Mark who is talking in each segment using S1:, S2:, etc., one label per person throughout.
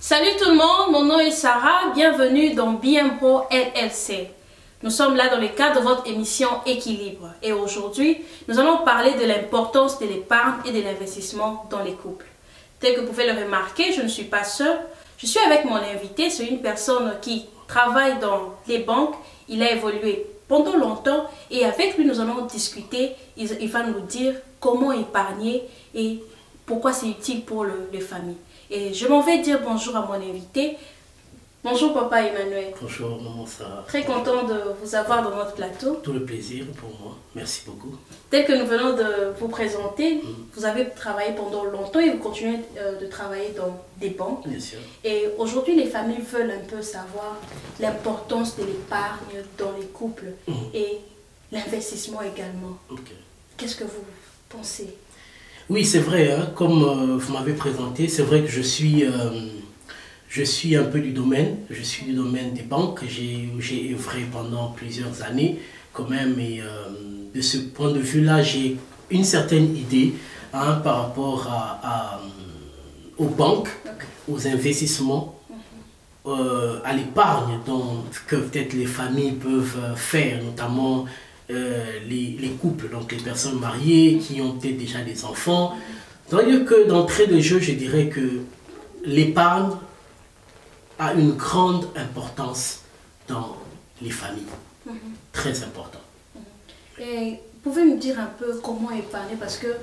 S1: Salut tout le monde, mon nom est Sarah, bienvenue dans BMPro LLC. Nous sommes là dans le cadre de votre émission Équilibre et aujourd'hui, nous allons parler de l'importance de l'épargne et de l'investissement dans les couples. Tel que vous pouvez le remarquer, je ne suis pas seule, je suis avec mon invité, c'est une personne qui travaille dans les banques, il a évolué pendant longtemps et avec lui nous allons discuter, il va nous dire comment épargner et pourquoi c'est utile pour les familles. Et je m'en vais dire bonjour à mon invité. Bonjour Papa Emmanuel.
S2: Bonjour Maman Sarah.
S1: Très content de vous avoir dans notre plateau.
S2: Tout le plaisir pour moi. Merci beaucoup.
S1: Tel que nous venons de vous présenter, vous avez travaillé pendant longtemps et vous continuez de travailler dans des banques.
S2: Bien sûr.
S1: Et aujourd'hui, les familles veulent un peu savoir l'importance de l'épargne dans les couples et l'investissement également.
S2: Okay.
S1: Qu'est-ce que vous pensez?
S2: Oui, c'est vrai, hein, comme vous m'avez présenté, c'est vrai que je suis un peu du domaine, je suis du domaine des banques, j'ai œuvré pendant plusieurs années quand même, et de ce point de vue-là, j'ai une certaine idée hein, par rapport aux banques, aux investissements, à l'épargne que peut-être les familles peuvent faire, notamment les couples, donc les personnes mariées qui ont peut-être déjà des enfants. C'est-à-dire que d'entrée de jeu, je dirais que l'épargne a une grande importance dans les familles. Très important.
S1: Et pouvez me dire un peu comment épargner, parce que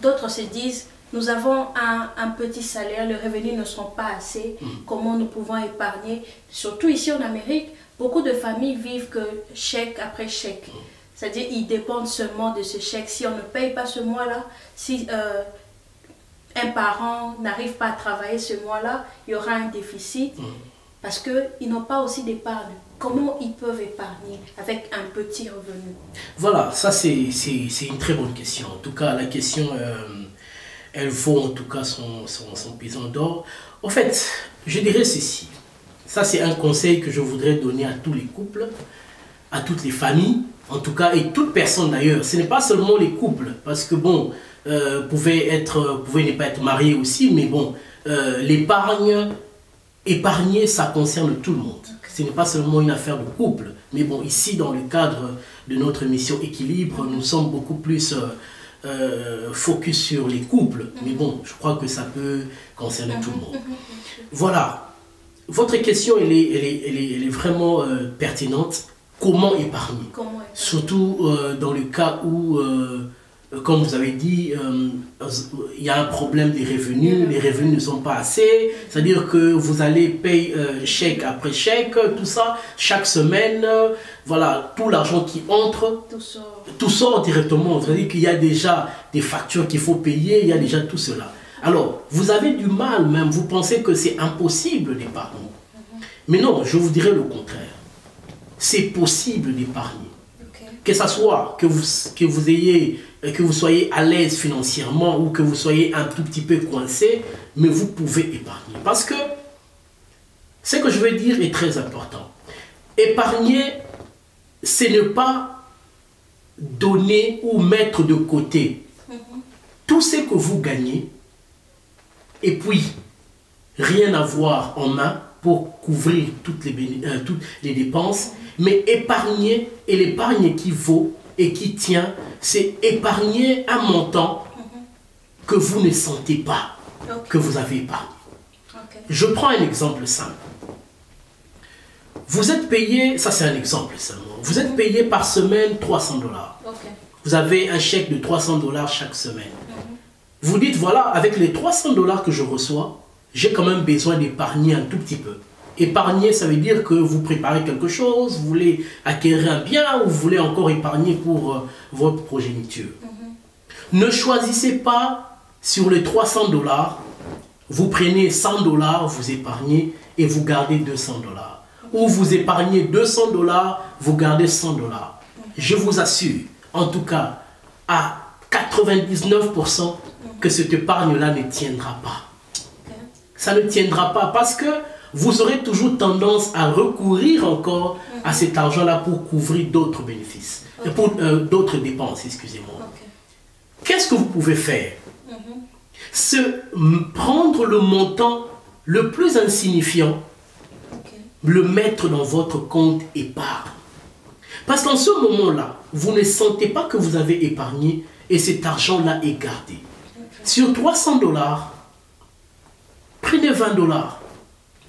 S1: d'autres se disent, nous avons un petit salaire, les revenus ne sont pas assez, comment nous pouvons épargner? Surtout ici en Amérique, beaucoup de familles vivent que chèque après chèque. C'est-à-dire ils dépendent seulement de ce chèque. Si on ne paye pas ce mois-là, si un parent n'arrive pas à travailler ce mois-là, il y aura un déficit parce qu'ils n'ont pas aussi d'épargne. Comment ils peuvent épargner avec un petit revenu?
S2: Voilà, ça c'est une très bonne question. En tout cas, la question, elle vaut en tout cas son pesant d'or. En fait, je dirais ceci. Ça c'est un conseil que je voudrais donner à tous les couples, à toutes les familles, en tout cas, et toute personne d'ailleurs. Ce n'est pas seulement les couples, parce que bon, pouvez ne pas être marié aussi, mais bon, épargner, ça concerne tout le monde. Ce n'est pas seulement une affaire de couple, mais bon, ici, dans le cadre de notre émission Équilibre, nous sommes beaucoup plus focus sur les couples, mais bon, je crois que ça peut concerner tout le monde. Voilà, votre question, elle est vraiment pertinente. Comment épargner? Surtout dans le cas où, comme vous avez dit, il y a un problème des revenus, les revenus ne sont pas assez, c'est-à-dire que vous allez payer chèque après chèque, tout ça, chaque semaine, voilà, tout l'argent qui entre, tout sort directement, c'est-à-dire qu'il y a déjà des factures qu'il faut payer, il y a déjà tout cela. Alors, vous avez du mal même, vous pensez que c'est impossible d'épargner. Mais non, je vous dirais le contraire. C'est possible d'épargner. Que ce soit que vous soyez à l'aise financièrement ou que vous soyez un tout petit peu coincé, mais vous pouvez épargner. Parce que ce que je veux dire est très important. Épargner, c'est ne pas donner ou mettre de côté tout ce que vous gagnez et puis rien avoir en main pour couvrir toutes les dépenses, mais épargner, et l'épargne qui vaut et qui tient, c'est épargner un montant que vous ne sentez pas que vous avez épargné. Je prends un exemple simple. Vous êtes payé, ça c'est un exemple seulement, vous êtes payé par semaine 300 $. Vous avez un chèque de 300 $ chaque semaine. Vous dites, voilà, avec les 300 $ que je reçois, j'ai quand même besoin d'épargner un tout petit peu. Épargner, ça veut dire que vous préparez quelque chose, vous voulez acquérir un bien ou vous voulez encore épargner pour votre progéniture. Ne choisissez pas sur les 300 $, vous prenez 100 $, vous épargnez et vous gardez 200 $. Ou vous épargnez 200 $, vous gardez 100 $. Je vous assure, en tout cas, à 99% que cette épargne-là ne tiendra pas. Ça ne tiendra pas parce que vous aurez toujours tendance à recourir encore à cet argent-là pour couvrir d'autres bénéfices, pour d'autres dépenses, excusez-moi. Qu'est-ce que vous pouvez faire? C'est prendre le montant le plus insignifiant, le mettre dans votre compte épargne. Parce qu'en ce moment-là, vous ne sentez pas que vous avez épargné et cet argent-là est gardé. Sur 300 $, prenez 20 $.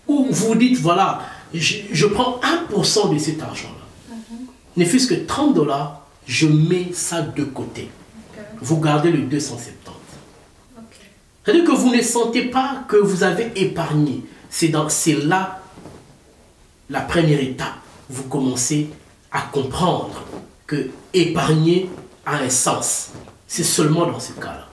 S2: Ou vous dites, voilà, je prends 1% de cet argent-là. Ne fût-ce que 30 $, je mets ça de côté. Vous gardez le 270. C'est-à-dire que vous ne sentez pas que vous avez épargné. C'est là la première étape. Vous commencez à comprendre que épargner a un sens. C'est seulement dans ce cas-là.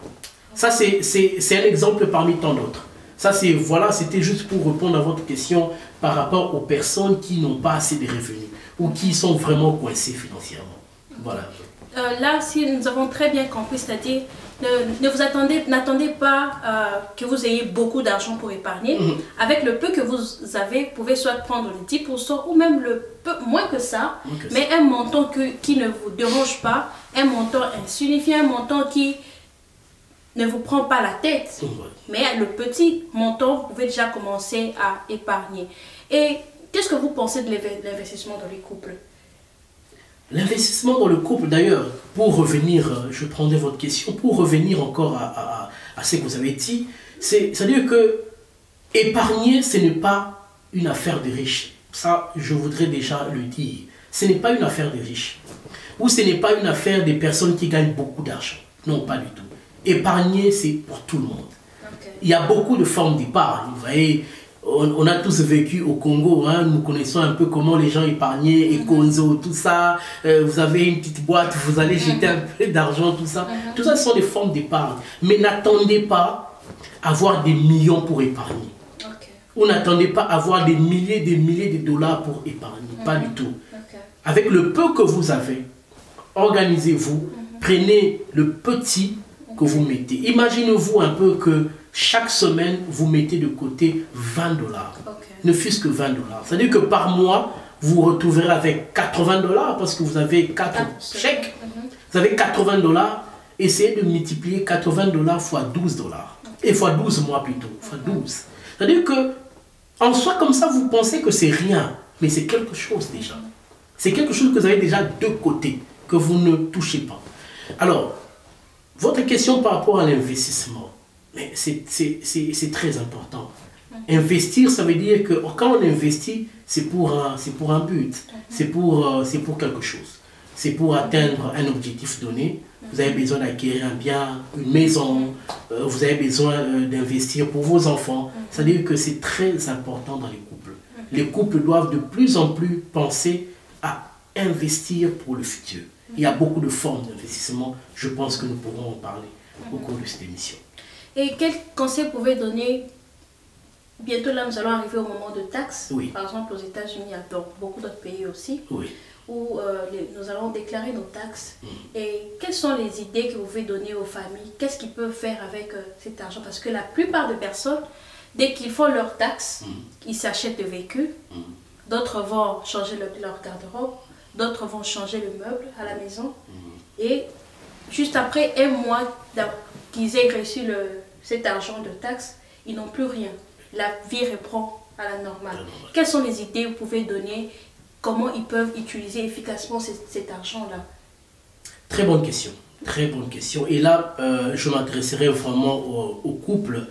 S2: Ça, c'est un exemple parmi tant d'autres. Ça, voilà, c'était juste pour répondre à votre question par rapport aux personnes qui n'ont pas assez de revenus ou qui sont vraiment coincées financièrement. Voilà.
S1: Là, si nous avons très bien compris, c'est-à-dire, n'attendez pas que vous ayez beaucoup d'argent pour épargner. Avec le peu que vous avez, vous pouvez soit prendre le 10% ou même le peu, moins que ça, mais un montant qui ne vous dérange pas, un montant insignifiant, un montant qui ne vous prend pas la tête. Mais le petit montant, vous pouvez déjà commencer à épargner. Et qu'est-ce que vous pensez de l'investissement dans les couples?
S2: L'investissement dans le couple, d'ailleurs, pour revenir, je prendrai votre question, pour revenir encore à ce que vous avez dit, c'est-à-dire que épargner, ce n'est pas une affaire de riches. Ça, je voudrais déjà le dire. Ce n'est pas une affaire de riches. Ou ce n'est pas une affaire des personnes qui gagnent beaucoup d'argent. Non, pas du tout. Épargner, c'est pour tout le monde. Il y a beaucoup de formes d'épargne. Vous voyez, on a tous vécu au Congo, hein, nous connaissons un peu comment les gens épargnaient, Ekonzo, tout ça. Vous avez une petite boîte, vous allez jeter un peu d'argent, tout ça. Tout ça, ce sont des formes d'épargne. Mais n'attendez pas à avoir des millions pour épargner. Ou n'attendez pas à avoir des milliers de dollars pour épargner. Pas du tout. Avec le peu que vous avez, organisez-vous, prenez le petit que vous mettez. Imaginez-vous un peu que chaque semaine, vous mettez de côté 20 $. Ne fût-ce que 20 $. C'est-à-dire que par mois, vous vous retrouverez avec 80 $ parce que vous avez 4 chèques. Vous avez 80 $. Essayez de multiplier 80 $ fois 12 $. Et fois 12 mois plutôt. Fois 12. C'est-à-dire que, en soi, comme ça, vous pensez que c'est rien. Mais c'est quelque chose déjà. C'est quelque chose que vous avez déjà de côté, que vous ne touchez pas. Alors, votre question par rapport à l'investissement, c'est très important. Investir, ça veut dire que quand on investit, c'est pour un but, c'est pour quelque chose. C'est pour atteindre un objectif donné. Vous avez besoin d'acquérir un bien, une maison, vous avez besoin d'investir pour vos enfants. C'est-à-dire que c'est très important dans les couples. Les couples doivent de plus en plus penser à investir pour le futur. Il y a beaucoup de formes d'investissement. Je pense que nous pourrons en parler au cours de cette émission.
S1: Et quel conseil vous pouvez donner? Bientôt là, nous allons arriver au moment de taxes. Par exemple, aux États-Unis, dans beaucoup d'autres pays aussi, où nous allons déclarer nos taxes. Et quelles sont les idées que vous pouvez donner aux familles? Qu'est-ce qu'ils peuvent faire avec cet argent? Parce que la plupart des personnes, dès qu'ils font leurs taxes, ils s'achètent des véhicules. D'autres vont changer leur garde-robe. D'autres vont changer le meuble à la maison. Et juste après un mois qu'ils aient reçu cet argent de taxes, ils n'ont plus rien. La vie reprend à la normale. Quelles sont les idées que vous pouvez donner? Comment ils peuvent utiliser efficacement cet argent-là?
S2: Très bonne question. Très bonne question. Et là, je m'adresserai vraiment aux couples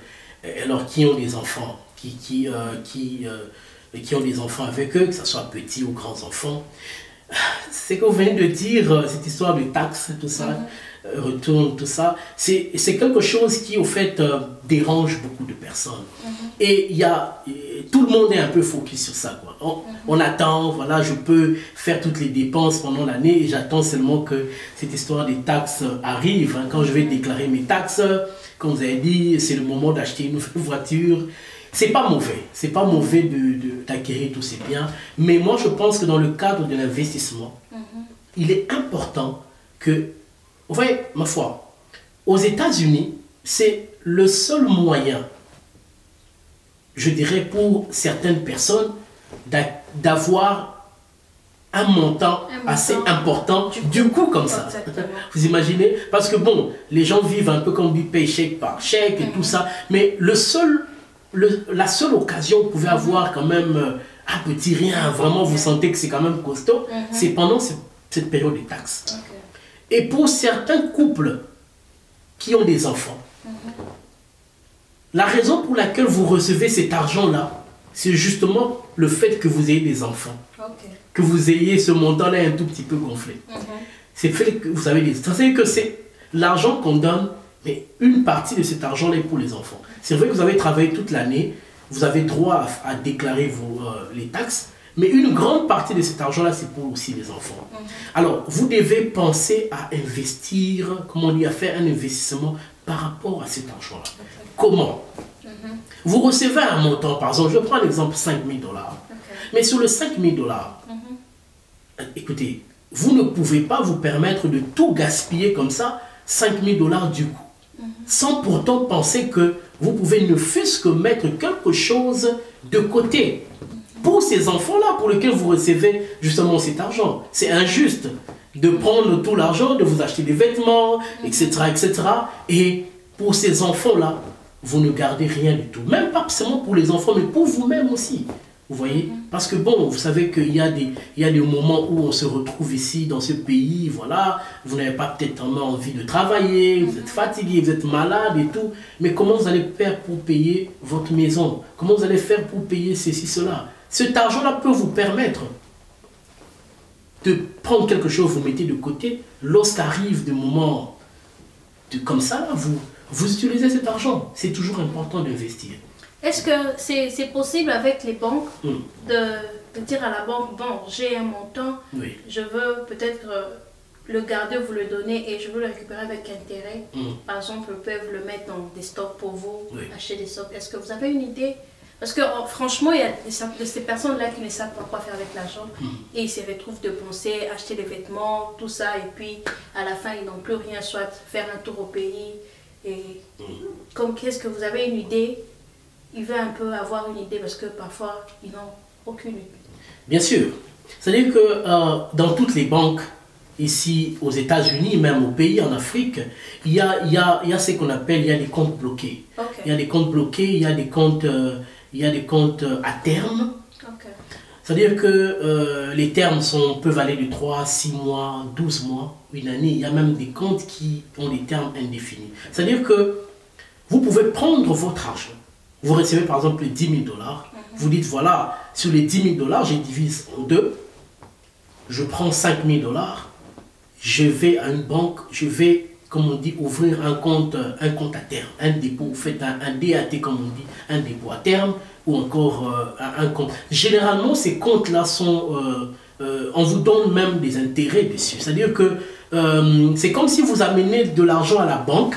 S2: alors, qui ont des enfants, qui ont des enfants avec eux, que ce soit petits ou grands enfants. C'est que vous venez de dire, cette histoire de taxes, tout ça, retourne, tout ça, c'est quelque chose qui, au fait, dérange beaucoup de personnes. Et tout le monde est un peu focus sur ça, quoi. On attend, voilà, je peux faire toutes les dépenses pendant l'année et j'attends seulement que cette histoire des taxes arrive. Hein. Quand je vais déclarer mes taxes, comme vous avez dit, c'est le moment d'acheter une nouvelle voiture. C'est pas mauvais d'acquérir tous ces biens, mais moi je pense que dans le cadre de l'investissement, il est important que, vous voyez, ma foi, aux États-Unis, c'est le seul moyen, je dirais pour certaines personnes, d'avoir un montant assez important du coup comme ça. Vous imaginez? Parce que bon, les gens vivent un peu comme du paycheck par chèque et tout ça, mais le seul la seule occasion où vous pouvez avoir quand même un petit rien, vraiment vous sentez que c'est quand même costaud, c'est pendant cette période des taxes. Et pour certains couples qui ont des enfants, la raison pour laquelle vous recevez cet argent-là, c'est justement le fait que vous ayez des enfants. Que vous ayez ce montant-là un tout petit peu gonflé. C'est fait que vous avez des... C'est-à-dire que c'est l'argent qu'on donne, mais une partie de cet argent-là est pour les enfants. C'est vrai que vous avez travaillé toute l'année, vous avez droit à déclarer les taxes, mais une grande partie de cet argent-là, c'est pour aussi les enfants. Alors, vous devez penser à investir, comment on dit, à faire un investissement par rapport à cet argent-là. Comment? Vous recevez un montant, par exemple, je prends l'exemple 5 000 $. Mais sur le 5 000 $, écoutez, vous ne pouvez pas vous permettre de tout gaspiller comme ça, 5 000 $ du coup, sans pourtant penser que vous pouvez ne fût-ce que mettre quelque chose de côté pour ces enfants-là, pour lesquels vous recevez justement cet argent. C'est injuste de prendre tout l'argent, de vous acheter des vêtements, etc., etc. Et pour ces enfants-là, vous ne gardez rien du tout. Même pas seulement pour les enfants, mais pour vous-même aussi. Vous voyez? Parce que bon, vous savez qu'il y a des moments où on se retrouve ici, dans ce pays, voilà, vous n'avez pas peut-être vraiment envie de travailler, vous êtes fatigué, vous êtes malade et tout, mais comment vous allez faire pour payer votre maison? Comment vous allez faire pour payer ceci, cela? Cet argent-là peut vous permettre de prendre quelque chose, vous mettez de côté, lorsqu'arrive des moments comme ça, vous utilisez cet argent. C'est toujours important d'investir.
S1: Est-ce que c'est possible avec les banques de dire à la banque, bon, j'ai un montant, je veux peut-être le garder, vous le donner et je veux le récupérer avec intérêt. Par exemple, ils peuvent le mettre dans des stocks pour vous, acheter des stocks. Est-ce que vous avez une idée? Parce que franchement, il y a de ces personnes-là qui ne savent pas quoi faire avec l'argent et ils se retrouvent de penser, acheter des vêtements, tout ça, et puis à la fin, ils n'ont plus rien, soit faire un tour au pays. Et comme qu'est-ce que vous avez une idée? Il veut un peu avoir une idée parce que parfois, ils n'ont aucune idée.
S2: Bien sûr. C'est-à-dire que dans toutes les banques, ici aux États-Unis, même au pays, en Afrique, il y a ce qu'on appelle, il y a des comptes bloqués. Il y a des comptes bloqués, il y a des comptes à terme. C'est-à-dire que les termes peuvent aller de 3, 6 mois, 12 mois, une année. Il y a même des comptes qui ont des termes indéfinis. C'est-à-dire que vous pouvez prendre votre argent. Vous recevez par exemple les 10 000 $. Vous dites, voilà, sur les 10 000 $, je divise en deux. Je prends 5 000 $. Je vais à une banque, je vais, comme on dit, ouvrir un compte à terme, un dépôt. Vous faites un DAT, comme on dit, un dépôt à terme, ou encore un compte. Généralement, ces comptes-là on vous donne même des intérêts dessus. C'est-à-dire que c'est comme si vous amenez de l'argent à la banque.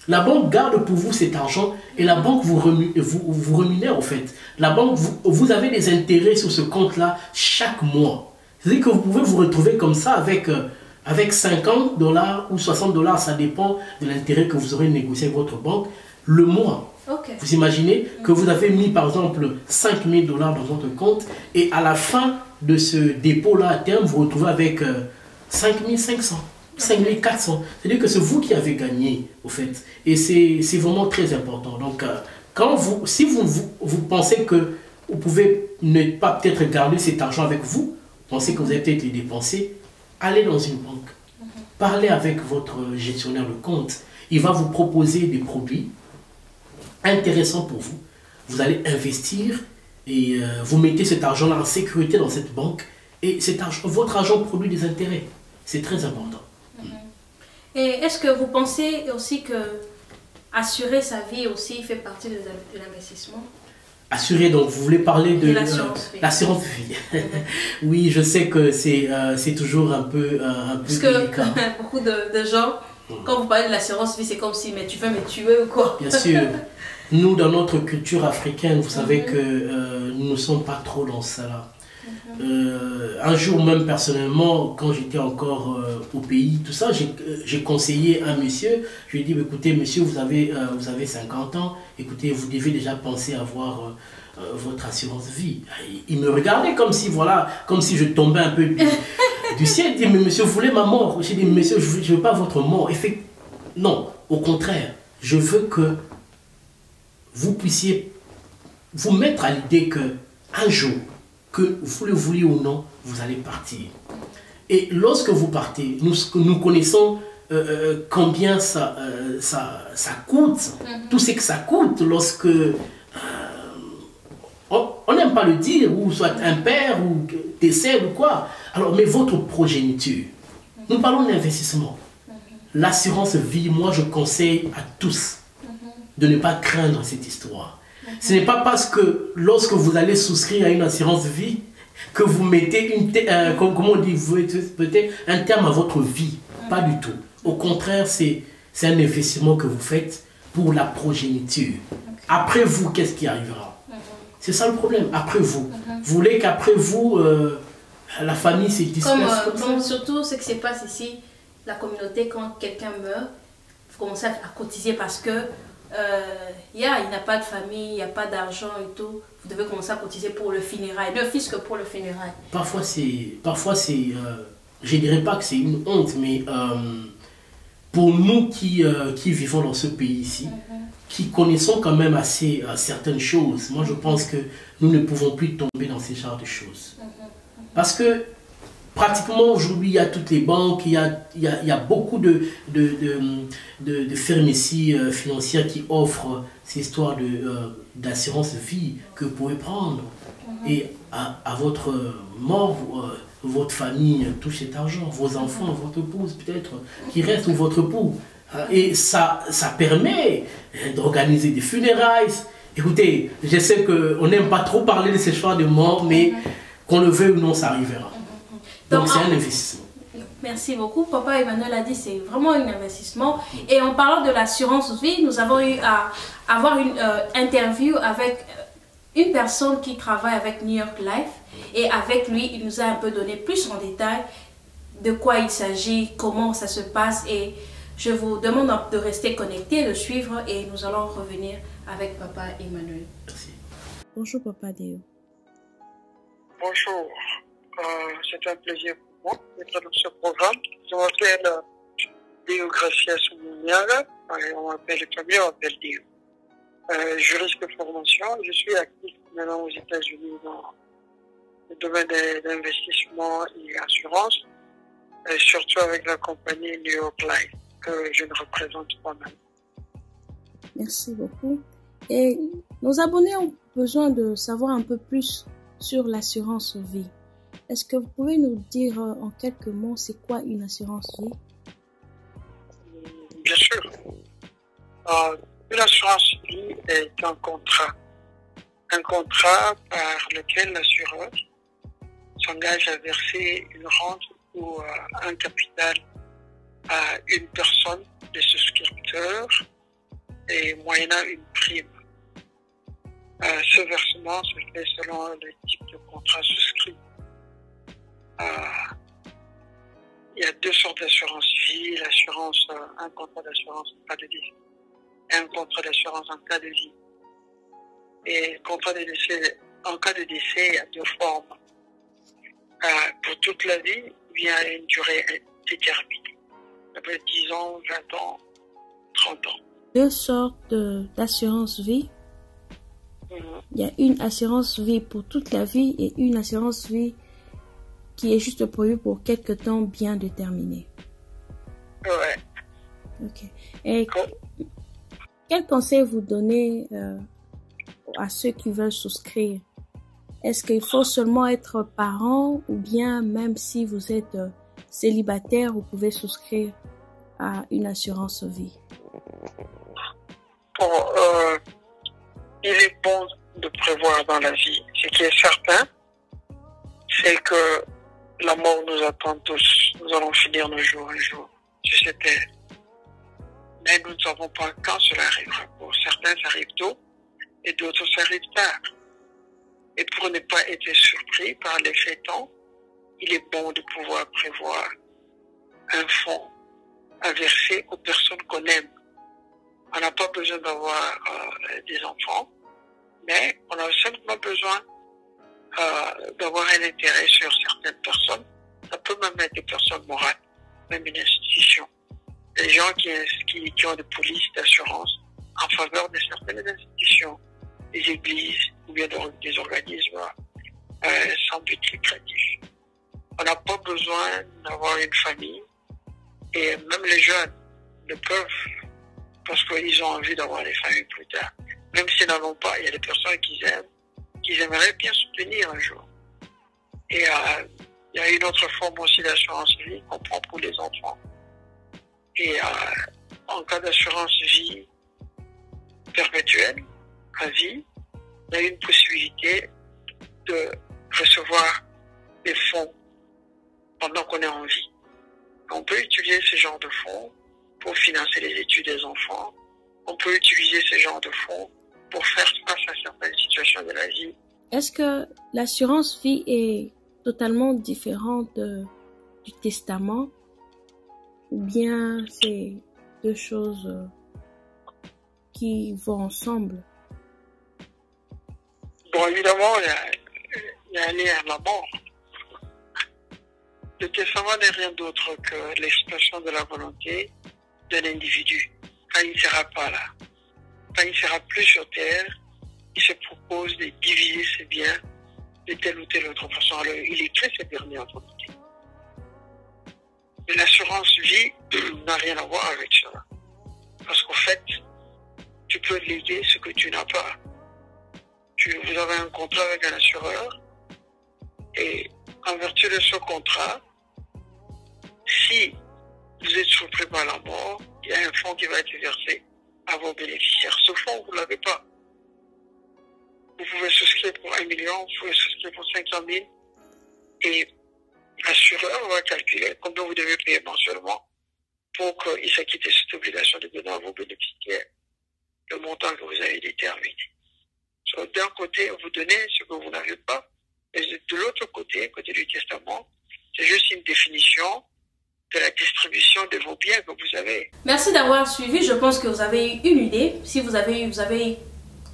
S2: La banque garde pour vous cet argent et la banque vous rémunère au fait. La banque, vous avez des intérêts sur ce compte-là chaque mois. C'est-à-dire que vous pouvez vous retrouver comme ça avec 50 $ ou 60 $, ça dépend de l'intérêt que vous aurez négocié avec votre banque, le mois. Vous imaginez que vous avez mis par exemple 5 000 $ dans votre compte et à la fin de ce dépôt-là à terme, vous vous retrouvez avec 5 500. 5 400. C'est-à-dire que c'est vous qui avez gagné, au fait. Et c'est vraiment très important. Donc, si vous pensez que vous pouvez ne pas peut-être garder cet argent avec vous, pensez que vous allez peut-être les dépenser, allez dans une banque. Parlez avec votre gestionnaire de compte. Il va vous proposer des produits intéressants pour vous. Vous allez investir et vous mettez cet argent-là en sécurité dans cette banque. Et votre argent produit des intérêts. C'est très important.
S1: Et est-ce que vous pensez aussi que assurer sa vie aussi fait partie de l'investissement?
S2: Assurer, donc vous voulez parler de
S1: l'assurance
S2: vie. Oui, je sais que c'est toujours un peu
S1: parce délicat. Que beaucoup de gens, quand vous parlez de l'assurance vie, c'est comme si mais tu veux me tuer ou quoi?
S2: Bien sûr. Nous, dans notre culture africaine, vous savez que nous ne sommes pas trop dans ça là. Un jour même personnellement, quand j'étais encore au pays, tout ça, j'ai conseillé un monsieur, je lui ai dit, écoutez monsieur, vous avez 50 ans, écoutez, vous devez déjà penser à avoir votre assurance vie. Il me regardait comme si, voilà, comme si je tombais un peu du ciel. Il dit, mais monsieur, vous voulez ma mort? J'ai dit, monsieur, je ne veux pas votre mort. Non, au contraire, je veux que vous puissiez vous mettre à l'idée qu'un jour, que vous le vouliez ou non, vous allez partir. Et lorsque vous partez, nous connaissons combien ça coûte, tout ce que ça coûte lorsque, on n'aime pas le dire, ou soit un père, ou décède ou quoi. Alors, mais votre progéniture, nous parlons d'investissement. L'assurance vie, moi je conseille à tous de ne pas craindre cette histoire. Ce n'est pas parce que lorsque vous allez souscrire à une assurance vie que vous mettez comment on dit, peut-être un terme à votre vie. Pas du tout. Au contraire, c'est un investissement que vous faites pour la progéniture. Après vous, qu'est-ce qui arrivera? C'est ça le problème. Après vous. Vous voulez qu'après vous, la famille se disperse
S1: comme surtout ce qui se passe ici, la communauté, quand quelqu'un meurt, vous commencez à cotiser parce que il n'a pas de famille, il n'y a pas d'argent et tout. Vous devez commencer à cotiser pour le funérail, le fisc pour le funérail.
S2: Parfois c'est je ne dirais pas que c'est une honte, mais pour nous qui vivons dans ce pays ici, qui connaissons quand même assez certaines choses, moi je pense que nous ne pouvons plus tomber dans ces genres de choses. Parce que pratiquement aujourd'hui, il y a toutes les banques, il y a beaucoup de firmes ici financières qui offrent ces histoires d'assurance vie que vous pouvez prendre. Et à votre mort, votre famille touche cet argent, vos enfants, votre épouse peut-être, qui reste, ou votre époux. Et ça permet d'organiser des funérailles. Écoutez, je sais qu'on n'aime pas trop parler de ces choix de mort, mais qu'on le veuille ou non, ça arrivera. Donc c'est un investissement.
S1: Merci beaucoup. Papa Emmanuel a dit c'est vraiment un investissement. Et en parlant de l'assurance vie, nous avons eu à avoir une interview avec une personne qui travaille avec New York Life. Et avec lui, il nous a un peu donné plus en détail de quoi il s'agit, comment ça se passe. Et je vous demande de rester connectés, de suivre, et nous allons revenir avec Papa Emmanuel.
S2: Merci.
S1: Bonjour Papa Déo.
S3: Bonjour. C'est un plaisir pour moi d'être dans ce programme. Je m'appelle Déo Gracia Soumouniaga. On m'appelle famille, on m'appelle Déo. Juriste de formation. Je suis actif maintenant aux États-Unis dans le domaine d'investissement et assurance, surtout avec la compagnie New York Life que je ne représente pas même.
S1: Merci beaucoup. Et nos abonnés ont besoin de savoir un peu plus sur l'assurance vie. Est-ce que vous pouvez nous dire en quelques mots c'est quoi une assurance vie?
S3: Bien sûr. Une assurance vie est un contrat par lequel l'assureur s'engage à verser une rente ou un capital à une personne des souscripteurs et moyennant une prime. Ce versement se fait selon le type de contrat souscrit. Il y a deux sortes d'assurance vie, un contrat d'assurance en cas de décès et un contrat d'assurance en cas de vie. Et le contrat de décès, en cas de décès, il y a deux formes. Pour toute la vie, il y a une durée déterminée. Ça peut être 10 ans, 20 ans, 30 ans.
S1: Deux sortes d'assurance vie. Il y a une assurance vie pour toute la vie et une assurance vie qui est juste prévue pour quelque temps bien déterminé.
S3: Ouais.
S1: Ok. Et quel conseil vous donnez à ceux qui veulent souscrire? Est-ce qu'il faut seulement être parent ou bien même si vous êtes célibataire, vous pouvez souscrire à une assurance vie?
S3: Il est bon de prévoir dans la vie. Ce qui est certain, c'est que la mort nous attend tous. Nous allons finir nos jours un jour sur cette terre. Mais nous ne savons pas quand cela arrivera. Pour certains, ça arrive tôt et d'autres, ça arrive tard. Et pour ne pas être surpris par l'effet temps, il est bon de pouvoir prévoir un fonds à verser aux personnes qu'on aime. On n'a pas besoin d'avoir des enfants, mais on a simplement besoin d'avoir un intérêt sur certaines personnes. Ça peut même être des personnes morales, même une institution. Les gens qui ont des polices d'assurance en faveur de certaines institutions, des églises, bien des organismes sans but lucratif. On n'a pas besoin d'avoir une famille et même les jeunes le peuvent parce qu'ils ont envie d'avoir des familles plus tard. Même s'ils n'en ont pas, il y a des personnes qu'ils aimeraient bien soutenir un jour. Et il y a une autre forme aussi d'assurance vie qu'on prend pour les enfants. Et en cas d'assurance vie perpétuelle, à vie, il y a une possibilité de recevoir des fonds pendant qu'on est en vie. On peut utiliser ce genre de fonds pour financer les études des enfants. On peut utiliser ce genre de fonds pour faire face à certaines situations de la vie.
S1: Est-ce que l'assurance vie est totalement différente du testament ou bien c'est deux choses qui vont ensemble?
S3: Bon, évidemment, il y a un lien à la mort. Le testament n'est rien d'autre que l'expression de la volonté d'un individu. Quand il ne sera pas là, quand il ne sera plus sur terre, il se propose de diviser ses biens de telle ou telle autre façon. Alors, il écrit ces dernières volontés. Mais l'assurance vie n'a rien à voir avec cela. Parce qu'en fait, tu peux léguer ce que tu n'as pas. Vous avez un contrat avec un assureur et en vertu de ce contrat, si vous êtes surpris par la mort, il y a un fonds qui va être versé à vos bénéficiaires. Ce fonds, vous ne l'avez pas. Vous pouvez souscrire pour 1 million, vous pouvez souscrire pour 500 000 et l'assureur va calculer combien vous devez payer mensuellement pour qu'il s'acquitte de cette obligation de donner à vos bénéficiaires le montant que vous avez déterminé. D'un côté, vous donnez ce que vous n'avez pas, et de l'autre côté, côté du testament, c'est juste une définition de la distribution de vos biens que vous avez.
S1: Merci d'avoir suivi. Je pense que vous avez eu une idée. Si vous avez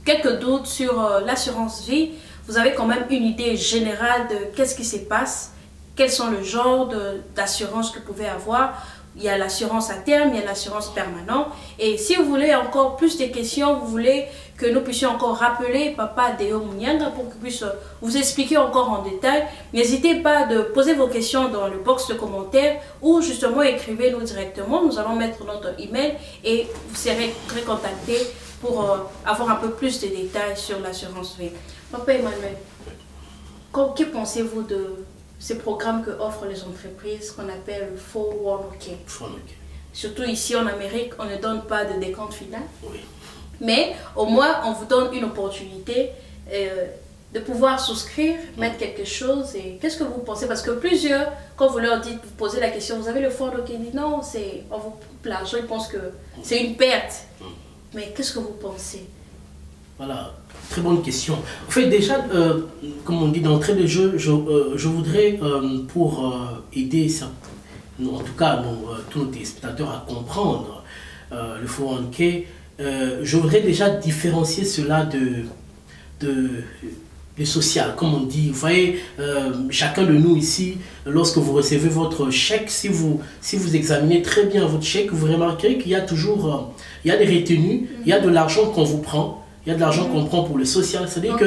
S1: quelques doutes sur l'assurance vie, vous avez quand même une idée générale de qu'est-ce qui se passe, quels sont le genre d'assurance que vous pouvez avoir. Il y a l'assurance à terme, il y a l'assurance permanente. Et si vous voulez encore plus de questions, vous voulez que nous puissions encore rappeler Papa Deo Munyanga pour qu'il puisse vous expliquer encore en détail, n'hésitez pas de poser vos questions dans le box de commentaires ou justement écrivez-nous directement. Nous allons mettre notre email et vous serez recontactés pour avoir un peu plus de détails sur l'assurance vie. Papa Emmanuel, que pensez-vous de ces programmes que offrent les entreprises qu'on appelle le 401k? Surtout ici en Amérique, on ne donne pas de décompte final.
S2: Oui.
S1: Mais au moins, on vous donne une opportunité de pouvoir souscrire, mettre quelque chose. Et qu'est-ce que vous pensez? Parce que plusieurs, quand vous leur dites, vous posez la question, vous avez le 401k, dit non, on vous coupe l'argent, ils pensent que c'est une perte. Mais qu'est-ce que vous pensez?
S2: Voilà, très bonne question. En fait, déjà, comme on dit d'entrée de jeu, je voudrais, pour aider, en tout cas tous nos téléspectateurs à comprendre le 401k, je voudrais déjà différencier cela de social, comme on dit. Vous voyez, chacun de nous ici, lorsque vous recevez votre chèque, si vous examinez très bien votre chèque, vous remarquerez qu'il y a toujours il y a des retenues, il y a de l'argent qu'on vous prend. Il y a de l'argent qu'on prend pour le social, c'est-à-dire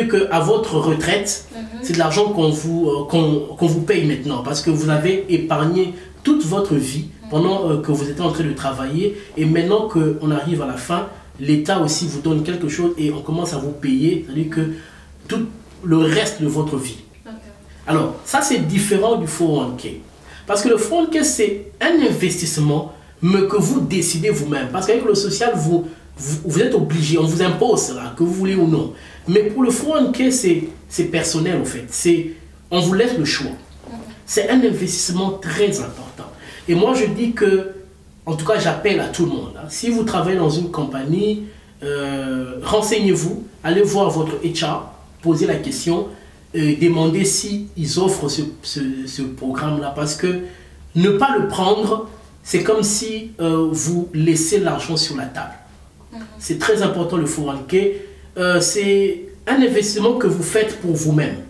S2: qu'à votre retraite, c'est de l'argent qu'on vous paye maintenant parce que vous avez épargné toute votre vie pendant que vous étiez en train de travailler et maintenant qu'on arrive à la fin, l'État aussi vous donne quelque chose et on commence à vous payer, c'est-à-dire que tout le reste de votre vie. Alors, ça c'est différent du 401k parce que le 401k c'est un investissement mais que vous décidez vous-même parce qu'avec le social, vous êtes obligé, on vous impose cela, que vous voulez ou non. Mais pour le 401k, c'est personnel en fait. On vous laisse le choix. C'est un investissement très important. Et moi, je dis que, en tout cas, j'appelle à tout le monde. Hein. Si vous travaillez dans une compagnie, renseignez-vous, allez voir votre HR, posez la question, demandez s'ils offrent ce programme-là. Parce que ne pas le prendre, c'est comme si vous laissez l'argent sur la table. C'est très important le 401k. C'est un investissement que vous faites pour vous-même.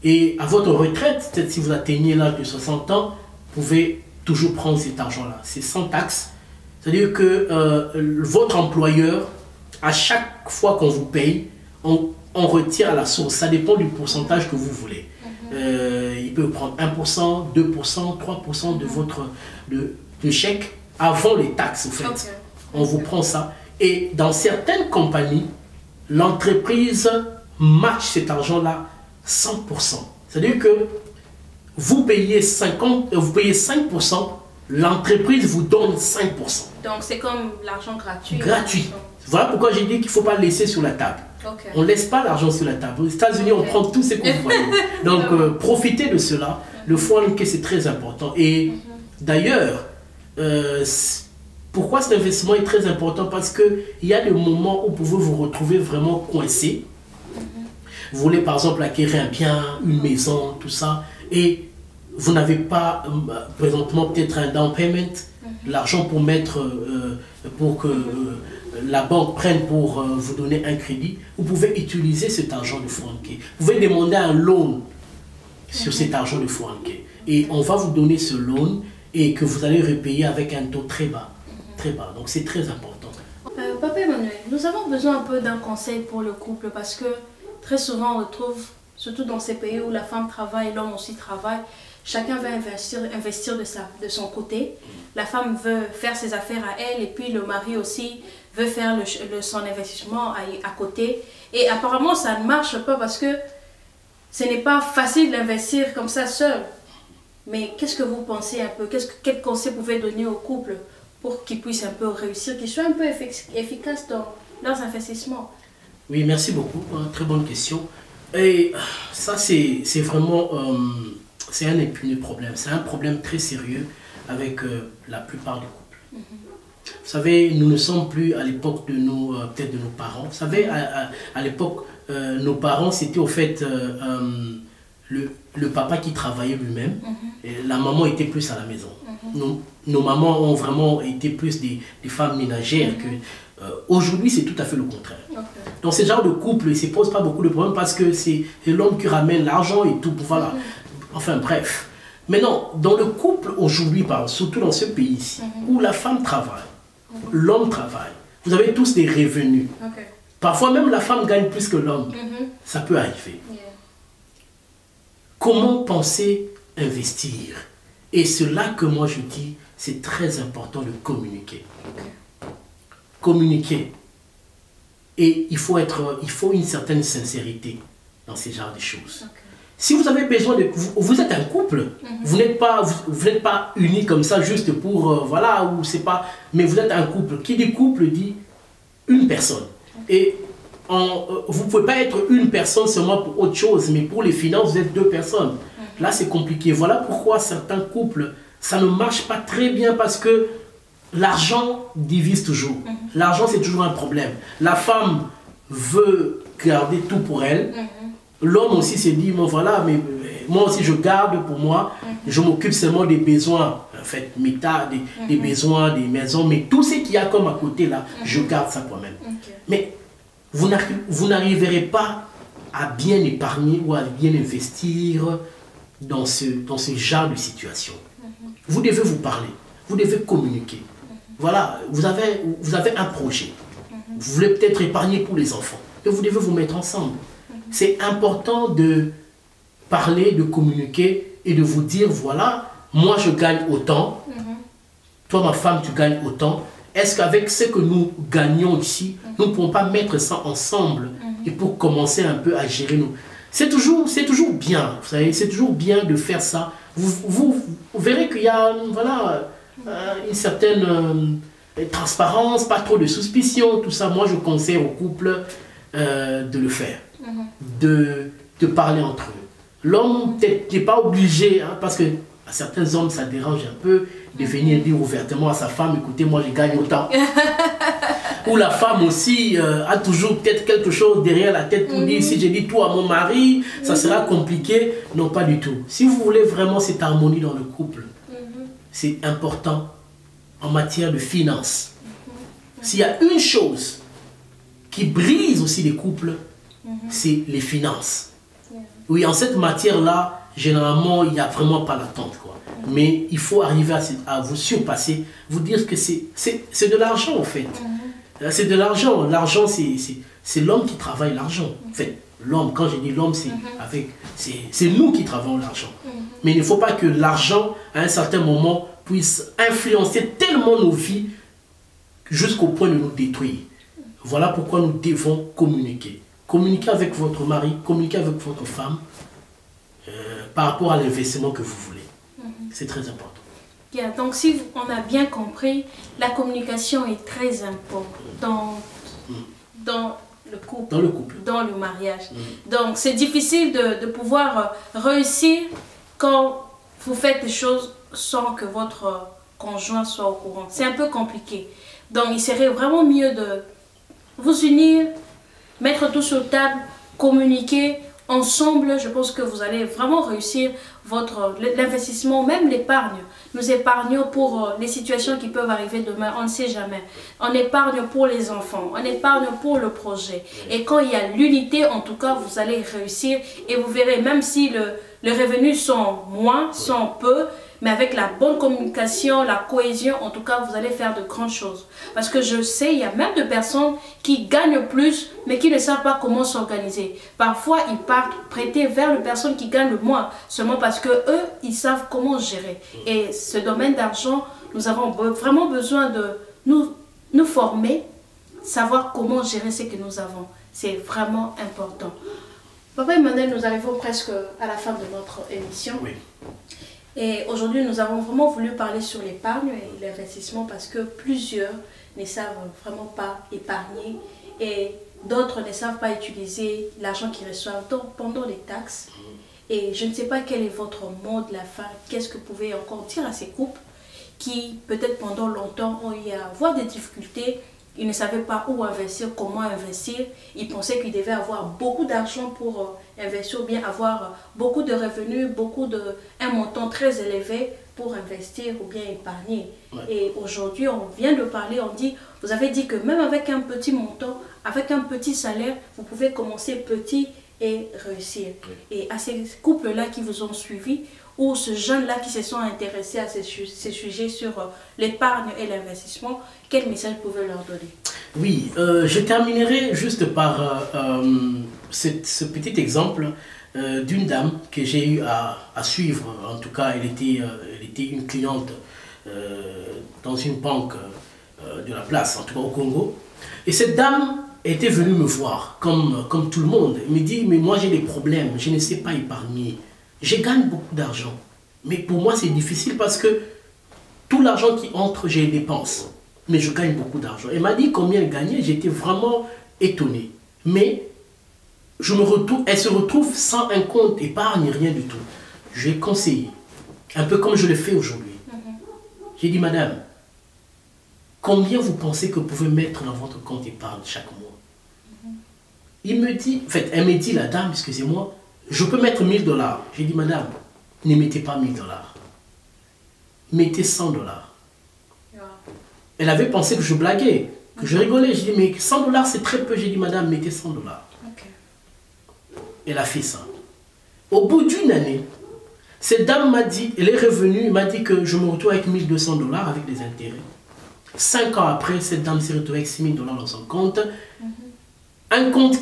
S2: Et à votre retraite, peut-être si vous atteignez l'âge de 60 ans, vous pouvez toujours prendre cet argent-là. C'est sans taxe. C'est-à-dire que votre employeur, à chaque fois qu'on vous paye, on retire à la source. Ça dépend du pourcentage que vous voulez. Il peut prendre 1%, 2%, 3% de votre chèque avant les taxes, en fait. Okay. On vous prend ça. Et dans certaines compagnies, l'entreprise match cet argent-là 100%. C'est-à-dire que vous payez 5%, l'entreprise vous donne 5%.
S1: Donc c'est comme l'argent gratuit.
S2: Gratuit. Voilà pourquoi j'ai dit qu'il ne faut pas le laisser sur la table. Okay. On ne laisse pas l'argent sur la table. Aux États-Unis, on prend tout ce que vous voyez. Donc profitez de cela. Le 401k, c'est très important. Et d'ailleurs, pourquoi cet investissement est très important? Parce qu'il y a des moments où vous pouvez vous retrouver vraiment coincé. Vous voulez par exemple acquérir un bien, une maison, tout ça, et vous n'avez pas présentement peut-être un down payment, l'argent pour mettre, pour que la banque prenne pour vous donner un crédit. Vous pouvez utiliser cet argent de 401k. Vous pouvez demander un loan sur cet argent de 401k. Et on va vous donner ce loan et que vous allez repayer avec un taux très bas. Très bas. Donc c'est très important.
S1: Papa Emmanuel, nous avons besoin un peu d'un conseil pour le couple parce que très souvent on retrouve, surtout dans ces pays où la femme travaille, l'homme aussi travaille, chacun veut investir de son côté. La femme veut faire ses affaires à elle et puis le mari aussi veut faire son investissement à côté. Et apparemment ça ne marche pas parce que ce n'est pas facile d'investir comme ça seul. Mais qu'est-ce que vous pensez un peu? Quel conseil vous pouvez donner au couple pour qu'ils puissent un peu réussir, qu'ils soient un peu efficaces dans leurs investissements?
S2: Oui, merci beaucoup. Très bonne question. Et ça, c'est vraiment c'est un épineux problème. C'est un problème très sérieux avec la plupart des couples. Vous savez, nous ne sommes plus à l'époque de peut-être de nos parents. Vous savez, à l'époque, nos parents, c'était au fait le papa qui travaillait lui-même. Et la maman était plus à la maison. Nos mamans ont vraiment été plus des femmes ménagères que... Aujourd'hui, c'est tout à fait le contraire. Dans ce genre de couple, il ne se pose pas beaucoup de problèmes parce que c'est l'homme qui ramène l'argent et tout. Voilà. Enfin, bref. Maintenant, dans le couple aujourd'hui, surtout dans ce pays-ci, où la femme travaille, l'homme travaille, vous avez tous des revenus. Parfois, même la femme gagne plus que l'homme. Ça peut arriver. Comment penser investir? Et c'est là que moi je dis, c'est très important de communiquer. Communiquer. Et il faut une certaine sincérité dans ce genre de choses. Si vous avez besoin de... Vous êtes un couple, vous n'êtes pas unis comme ça juste pour... voilà, ou c'est pas... Mais vous êtes un couple. Qui dit couple dit une personne. Et vous ne pouvez pas être une personne seulement pour autre chose, mais pour les finances, vous êtes deux personnes. Là, c'est compliqué. Voilà pourquoi certains couples, ça ne marche pas très bien parce que l'argent divise toujours. L'argent, c'est toujours un problème. La femme veut garder tout pour elle. L'homme aussi se dit, bon voilà, mais moi aussi je garde pour moi. Je m'occupe seulement des besoins, en fait, des besoins, des maisons. Mais tout ce qu'il y a comme à côté là, je garde ça pour moi-même. Mais vous n'arriverez pas à bien épargner ou à bien investir dans ce genre de situation. Vous devez vous parler, vous devez communiquer. Voilà, vous avez un projet. Vous voulez peut-être épargner pour les enfants. Et vous devez vous mettre ensemble. C'est important de parler, de communiquer et de vous dire, voilà, moi je gagne autant, toi ma femme tu gagnes autant. Est-ce qu'avec ce que nous gagnons ici, nous ne pouvons pas mettre ça ensemble et pour commencer un peu à gérer nous? C'est toujours bien, vous savez, c'est toujours bien de faire ça. Vous verrez qu'il y a voilà, une certaine transparence, pas trop de suspicion, tout ça. Moi, je conseille au couple de le faire, de parler entre eux. L'homme n'est pas obligé, hein, parce que à certains hommes, ça dérange un peu de venir dire ouvertement à sa femme, écoutez, moi, je gagne autant. Ou la femme aussi a toujours peut-être quelque chose derrière la tête pour dire, si je dis tout à mon mari, ça sera compliqué. Non, pas du tout. Si vous voulez vraiment cette harmonie dans le couple, c'est important en matière de finances. S'il y a une chose qui brise aussi les couples, c'est les finances. Oui, en cette matière-là, généralement, il n'y a vraiment pas l'attente, quoi. Mais il faut arriver à vous surpasser, vous dire que c'est de l'argent, en fait. C'est de l'argent. L'argent, c'est l'homme qui travaille l'argent. En fait, l'homme, quand je dis l'homme, c'est nous qui travaillons l'argent. Mais il ne faut pas que l'argent, à un certain moment, puisse influencer tellement nos vies jusqu'au point de nous détruire. Voilà pourquoi nous devons communiquer. Communiquer avec votre mari, communiquer avec votre femme par rapport à l'investissement que vous voulez. C'est très important.
S1: Bien, donc si on a bien compris, la communication est très importante dans le couple, dans le mariage. Donc c'est difficile de pouvoir réussir quand vous faites des choses sans que votre conjoint soit au courant. C'est un peu compliqué. Donc il serait vraiment mieux de vous unir, mettre tout sur table, communiquer ensemble. Je pense que vous allez vraiment réussir l'investissement, même l'épargne. Nous épargnons pour les situations qui peuvent arriver demain, on ne sait jamais. On épargne pour les enfants, on épargne pour le projet. Et quand il y a l'unité, en tout cas, vous allez réussir. Et vous verrez, même si les revenus sont moins, sont peu, mais avec la bonne communication, la cohésion, en tout cas, vous allez faire de grandes choses. Parce que je sais, il y a même des personnes qui gagnent plus, mais qui ne savent pas comment s'organiser. Parfois, ils partent prêter vers les personnes qui gagnent le moins, seulement parce que eux, ils savent comment gérer. Et ce domaine d'argent, nous avons vraiment besoin de nous former, savoir comment gérer ce que nous avons. C'est vraiment important. Papa Emmanuel, nous arrivons presque à la fin de notre émission.
S2: Oui.
S1: Et aujourd'hui, nous avons vraiment voulu parler sur l'épargne et l'investissement parce que plusieurs ne savent vraiment pas épargner et d'autres ne savent pas utiliser l'argent qu'ils reçoivent pendant les taxes. Et je ne sais pas quel est votre mot de la fin. Qu'est-ce que vous pouvez encore dire à ces couples qui, peut-être pendant longtemps, ont eu à avoir des difficultés. Ils ne savaient pas où investir, comment investir. Ils pensaient qu'ils devaient avoir beaucoup d'argent pour investir ou bien avoir beaucoup de revenus, un montant très élevé pour investir ou bien épargner. Ouais. Et aujourd'hui, on vient de parler, vous avez dit que même avec un petit montant, avec un petit salaire, vous pouvez commencer petit et réussir. Oui. Et à ces couples-là qui vous ont suivi, ou ces jeunes-là qui se sont intéressés à ces sujets sur l'épargne et l'investissement, quel message vous pouvez leur donner?
S2: Oui, je terminerai juste par ce petit exemple d'une dame que j'ai eu à suivre. En tout cas, elle était une cliente dans une banque de la place, en tout cas au Congo. Et cette dame était venue me voir, comme tout le monde. Elle me dit, mais moi j'ai des problèmes, je ne sais pas épargner. Je gagne beaucoup d'argent, mais pour moi c'est difficile parce que tout l'argent qui entre, je le dépense. Mais je gagne beaucoup d'argent. Elle m'a dit combien elle gagnait, j'étais vraiment étonné. Mais elle se retrouve sans un compte épargne, rien du tout. Je lui ai conseillé, un peu comme je le fais aujourd'hui. J'ai dit, madame, combien vous pensez que vous pouvez mettre dans votre compte épargne chaque mois? Il me dit, en fait, elle me dit, la dame, excusez-moi, je peux mettre 1000 $. J'ai dit, madame, ne mettez pas 1000 $. Mettez 100 $. Elle avait pensé que je blaguais, que je rigolais. J'ai dit, mais 100 $, c'est très peu. J'ai dit, madame, mettez 100 $. Okay. Elle a fait ça. Au bout d'une année, cette dame m'a dit, elle est revenue, m'a dit que je me retrouve avec 1200 $ avec des intérêts. 5 ans après, cette dame s'est retrouvée avec 6000 $ dans son compte. Un compte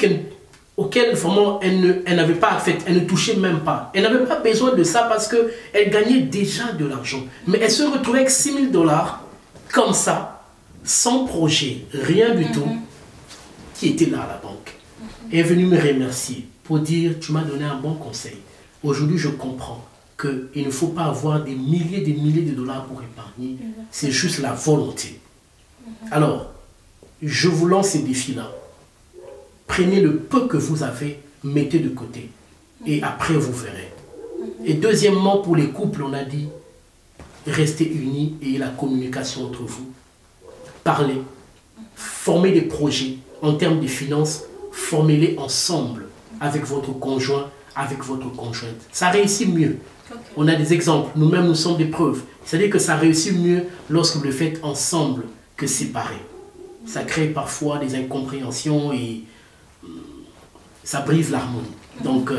S2: auquel vraiment elle n'avait pas fait, elle ne touchait même pas. Elle n'avait pas besoin de ça parce qu'elle gagnait déjà de l'argent. Mais elle se retrouvait avec 6000 $. Comme ça, sans projet, rien du tout, qui était là à la banque. Elle est venue me remercier pour dire, tu m'as donné un bon conseil. Aujourd'hui, je comprends qu'il ne faut pas avoir des milliers de dollars pour épargner. C'est juste la volonté. Alors, je vous lance ces défis-là. Prenez le peu que vous avez, mettez de côté. Et après, vous verrez. Et deuxièmement, pour les couples, on a dit, restez unis et la communication entre vous. Parlez, formez des projets en termes de finances, formez-les ensemble avec votre conjoint, avec votre conjointe. Ça réussit mieux. Okay. On a des exemples, nous-mêmes nous sommes des preuves. C'est-à-dire que ça réussit mieux lorsque vous le faites ensemble que séparé. Ça crée parfois des incompréhensions et ça brise l'harmonie. Donc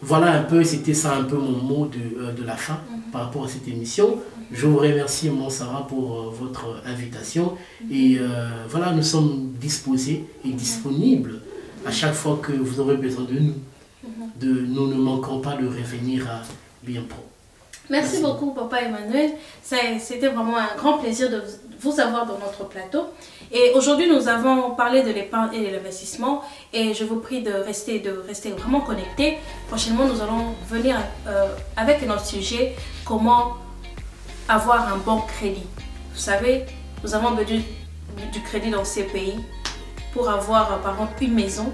S2: voilà un peu, c'était ça un peu mon mot de la fin par rapport à cette émission. Je vous remercie, Maman Sarah, pour votre invitation. Et voilà, nous sommes disposés et disponibles à chaque fois que vous aurez besoin de nous. Nous ne manquerons pas de revenir à Bien-Pro.
S1: Merci beaucoup, Papa Emmanuel. C'était vraiment un grand plaisir de vous avoir dans notre plateau. Et aujourd'hui, nous avons parlé de l'épargne et de l'investissement. Et je vous prie de rester vraiment connectés. Prochainement, nous allons venir avec notre sujet, comment avoir un bon crédit. Vous savez, nous avons besoin du crédit dans ces pays pour avoir, par exemple, une maison,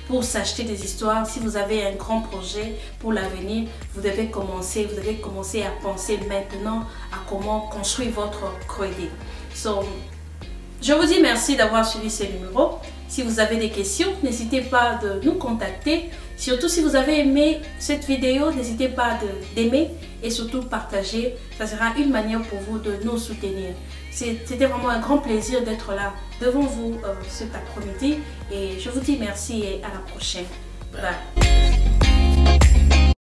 S1: pour s'acheter des histoires. Si vous avez un grand projet pour l'avenir, vous devez commencer à penser maintenant à comment construire votre crédit. Je vous dis merci d'avoir suivi ces numéros. Si vous avez des questions, n'hésitez pas de nous contacter. Surtout si vous avez aimé cette vidéo, n'hésitez pas d'aimer et surtout partager. Ça sera une manière pour vous de nous soutenir. C'était vraiment un grand plaisir d'être là devant vous cet après-midi. Et je vous dis merci et à la prochaine. Bye.